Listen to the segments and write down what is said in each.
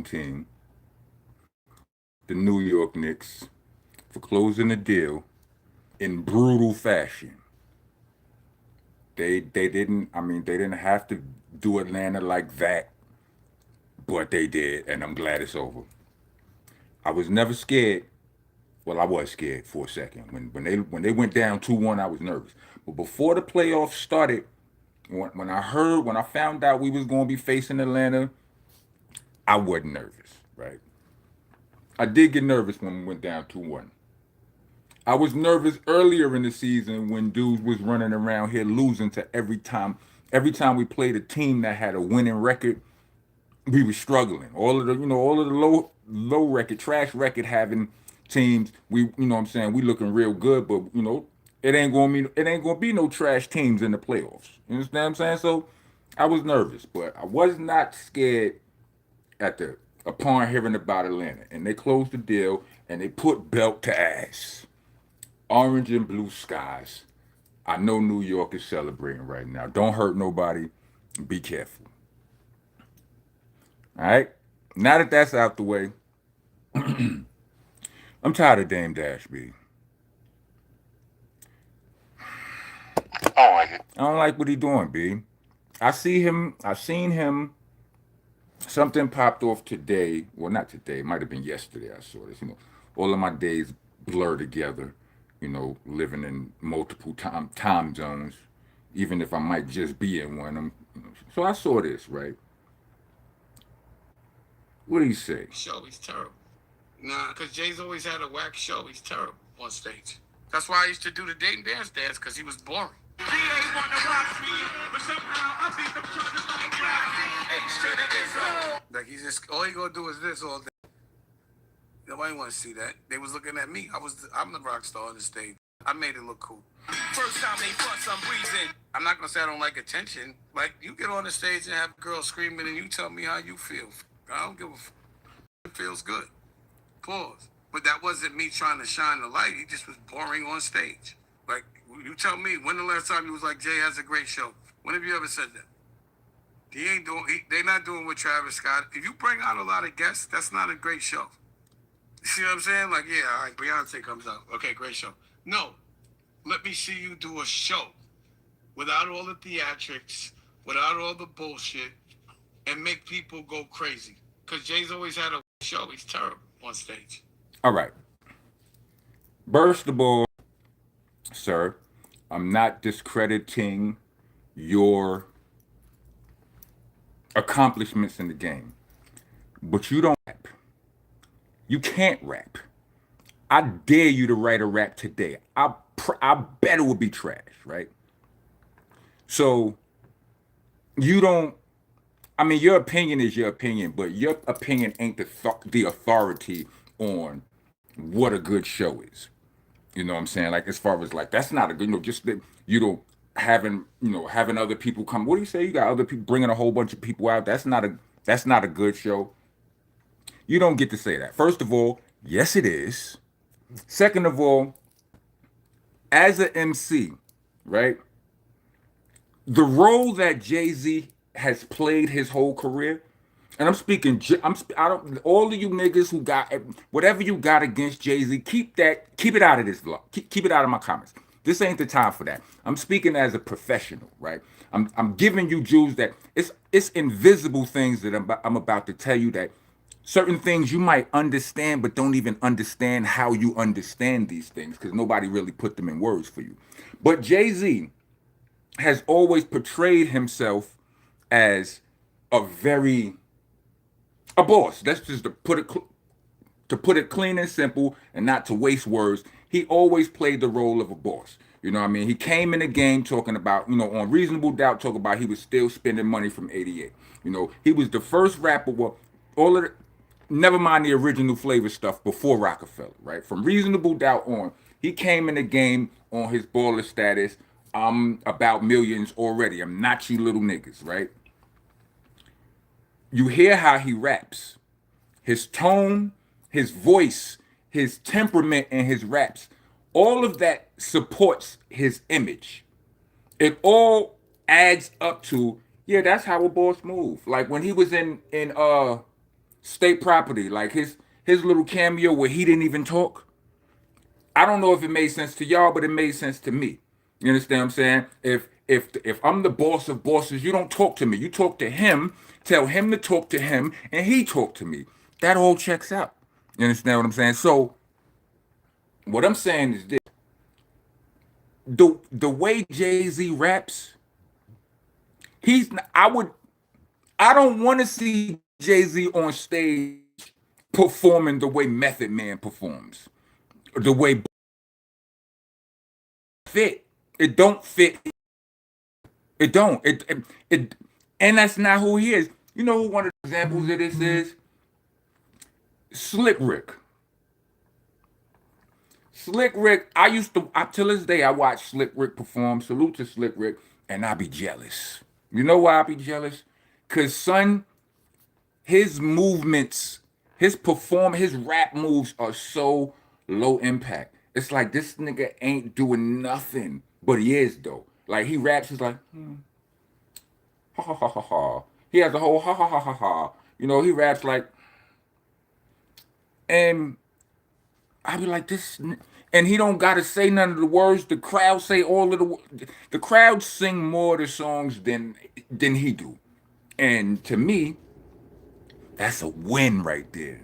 own team, the New York Knicks, for closing the deal in brutal fashion. They didn't. I mean, they didn't have to do Atlanta like that, but they did, and I'm glad it's over. I was never scared. Well, I was scared for a second when they went down 2-1. I was nervous, but before the playoffs started, when I found out we was going to be facing Atlanta, I wasn't nervous. Right? I did get nervous when we went down 2-1. I was nervous earlier in the season when dudes was running around here losing to every time. Every time we played a team that had a winning record, we were struggling. All of the low record, trash record having teams, what I'm saying, we looking real good, but it ain't gonna be no trash teams in the playoffs. You understand what I'm saying? So I was nervous, but I was not scared at the upon hearing about Atlanta. And they closed the deal and they put belt to ass. Orange and blue skies. I know New York is celebrating right now. Don't hurt nobody. Be careful. All right. Now that that's out the way, I'm tired of Dame Dash, B. I don't like it. I don't like what he doing, B. I see him. I seen him. Something popped off today. Well, not today. It might have been yesterday. I saw this. All of my days blur together. Living in multiple time zones, even if I might just be in one. So I saw this, right? What did he say? Show, he's terrible. Nah, because Jay's always had a whack show. He's terrible on stage. That's why I used to do the date and dance because he was boring. Like he's just all he gonna do is this all day. Nobody want to see that. They was looking at me. I'm the rock star on the stage. I made it look cool. First time they fuss, I'm breezing. I'm not gonna say I don't like attention. Like you get on the stage and have a girl screaming and you tell me how you feel. I don't give a f. It feels good. Pause. But that wasn't me trying to shine the light. He just was boring on stage. Like you tell me when the last time you was like Jay has a great show. When have you ever said that? He ain't doing. They not doing with Travis Scott. If you bring out a lot of guests, that's not a great show. See what I'm saying? Like, yeah, all right, Beyonce comes out. Okay, great show. No, let me see you do a show without all the theatrics, without all the bullshit, and make people go crazy. Because Jay's always had a show. He's terrible on stage. All right. Burst the ball, sir. I'm not discrediting your accomplishments in the game, but you don't rap. You can't rap. I dare you to write a rap today. I bet it would be trash, right? So you don't. I mean, your opinion is your opinion, but your opinion ain't the authority on what a good show is. You know what I'm saying? Like as far as like that's not a good. Just that having other people come. What do you say? You got other people bringing a whole bunch of people out. That's not a good show. You don't get to say that. First of all, yes, it is. Second of all, as an MC, right? The role that Jay Z has played his whole career, and I'm speaking, I don't, all of you niggas who got whatever you got against Jay Z, keep it out of this vlog, keep it out of my comments. This ain't the time for that. I'm speaking as a professional, right? I'm giving you Jews that it's invisible things that I'm about to tell you that certain things you might understand, but don't even understand how you understand these things because nobody really put them in words for you. But Jay Z has always portrayed himself as a boss. That's just to put it clean and simple and not to waste words. He always played the role of a boss. You know what I mean? He came in the game talking about, on Reasonable Doubt, talking about he was still spending money from '88. He was the first rapper. Well, all of the, never mind the original Flavor stuff before Rockefeller, right? From Reasonable Doubt on, he came in the game on his baller status. I'm about millions already. I'm not you little niggas, right? You hear how he raps. His tone, his voice, his temperament, and his raps. All of that supports his image. It all adds up to, yeah, that's how a boss move. Like when he was in state property, like his little cameo where he didn't even talk. I don't know if it made sense to y'all, but it made sense to me. You understand what I'm saying? If I'm the boss of bosses, you don't talk to me. You talk to him, tell him to talk to him, and he talk to me. That all checks out. You understand what I'm saying? So what I'm saying is this: the way Jay Z raps, he's I don't want to see Jay Z on stage performing the way Method Man performs, the way fit. It don't fit. It don't. It and that's not who he is. You know who one of the examples of this is? Slick Rick. Slick Rick, till this day, I watch Slick Rick perform. Salute to Slick Rick, and I be jealous. You know why I be jealous? Cause son, his movements, his rap moves are so low impact. It's like this nigga ain't doing nothing, but he is though. Like he raps, he's like, ha ha ha ha ha. He has a whole ha ha ha ha ha. You know, he raps like, and I be like this, and he don't gotta say none of the words. The crowd say all of the crowd sing more of the songs than he do, and to me, that's a win right there.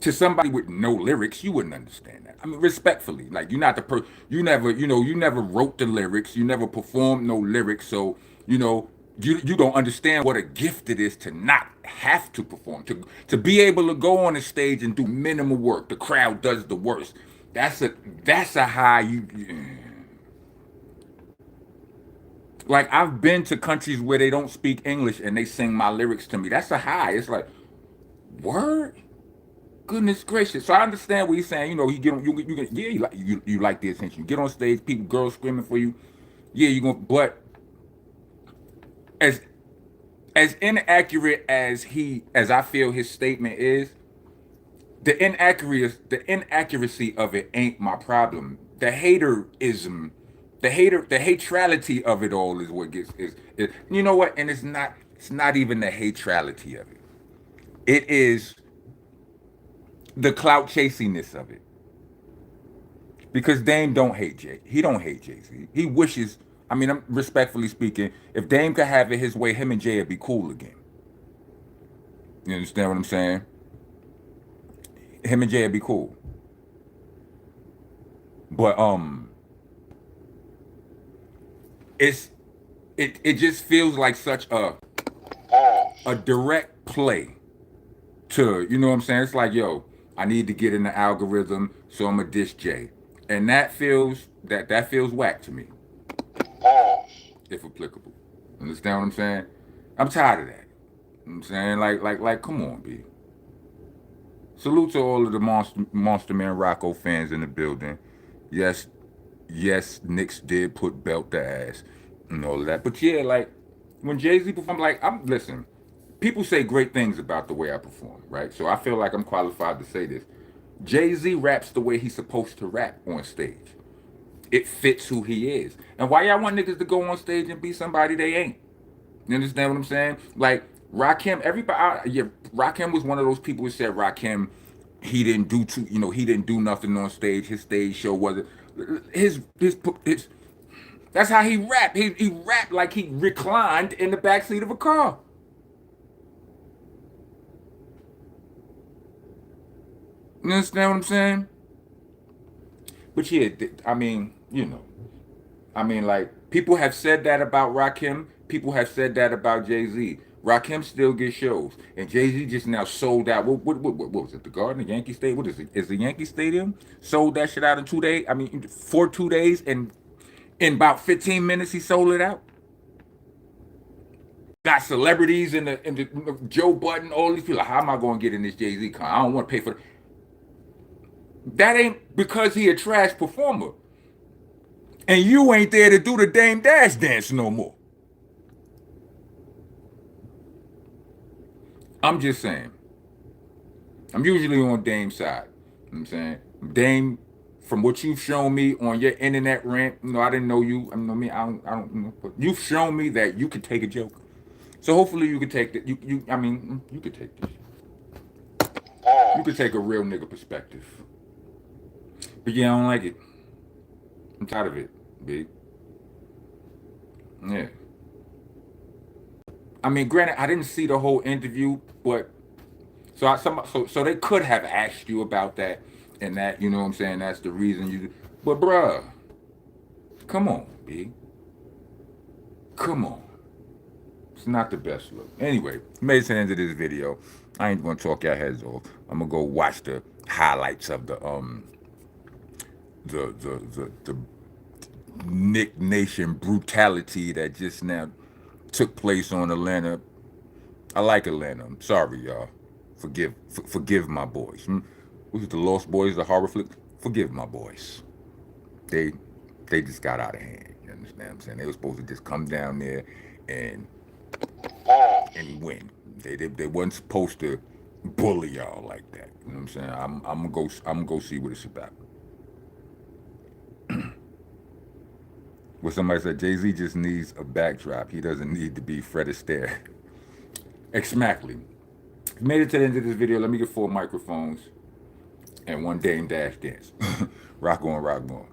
To somebody with no lyrics, you wouldn't understand that. I mean, respectfully, like you're not you never, you never wrote the lyrics, you never performed no lyrics, so you don't understand what a gift it is to not have to perform, to be able to go on a stage and do minimal work. The crowd does the worst. That's a high like I've been to countries where they don't speak English and they sing my lyrics to me. That's a high. It's like word. Goodness gracious! So I understand what he's saying. You know, he get on you get yeah, you like the attention. You get on stage, people, girls screaming for you. Yeah, you gonna. But as as inaccurate as I feel his statement is, the inaccuracy of it ain't my problem. The haterism, the hatrality of it all is what is you know what? And it's not even the hatrality of it. It is the clout chasiness of it. Because Dame don't hate Jay. He don't hate Jay Z. He wishes. I mean, I'm respectfully speaking. If Dame could have it his way, him and Jay would be cool again. You understand what I'm saying? Him and Jay would be cool. But it's it just feels like such a direct play to you know what I'm saying. It's like yo, I need to get in the algorithm, so I'm a diss Jay, and that feels whack to me. If applicable. Understand what I'm saying? I'm tired of that. You know what I'm saying? Like, come on, B. Salute to all of the Monster Man Rocco fans in the building. Yes, yes, Knicks did put belt to ass and all of that. But yeah, like when Jay-Z performed, like I'm listen, people say great things about the way I perform, right? So I feel like I'm qualified to say this. Jay-Z raps the way he's supposed to rap on stage. It fits who he is. And why y'all want niggas to go on stage and be somebody they ain't? You understand what I'm saying? Like Rakim, everybody, yeah, Rakim was one of those people who said Rakim, he didn't do nothing on stage. His stage show wasn't his. That's how he rapped. He rapped like he reclined in the backseat of a car. You understand what I'm saying? But yeah, I mean, like people have said that about Rakim. People have said that about Jay Z. Rakim still gets shows, and Jay Z just now sold out. What was it? The Garden, the Yankee Stadium. What is it? Is the Yankee Stadium sold that shit out in 2 days? I mean, for 2 days, and in about 15 minutes, he sold it out. Got celebrities in the Joe Budden, all these people. Like, how am I going to get in this Jay Z car? I don't want to pay for that. Ain't because he a trash performer, and you ain't there to do the Dame Dash dance no more. I'm just saying. I'm usually on Dame's side. You know what I'm saying? Dame, from what you've shown me on your internet rant, I didn't know you. I mean, I don't know, but you've shown me that you can take a joke. So hopefully you could take that. I mean, you could take this. You could take a real nigga perspective. But yeah, I don't like it. I'm tired of it, big. Yeah. I mean, granted, I didn't see the whole interview, but so they could have asked you about that and that. You know what I'm saying? That's the reason you. But bruh, come on, big. Come on. It's not the best look. Anyway, made it to the end of this video. I ain't gonna talk your heads off. I'm gonna go watch the highlights of the Knick Nation brutality that just now took place on Atlanta. I like Atlanta. I'm sorry, y'all. Forgive my boys. Was it the Lost Boys, the horror flick? Forgive my boys. They they just got out of hand. You understand what I'm saying? They were supposed to just come down there and win. They wasn't supposed to bully y'all like that. You know what I'm saying? I'm gonna go see what it's about. Well, somebody said Jay-Z just needs a backdrop. He doesn't need to be Fred Astaire. Exactly. Made it to the end of this video. Let me get 4 microphones and 1 Dame Dash dance. Rock on, rock on.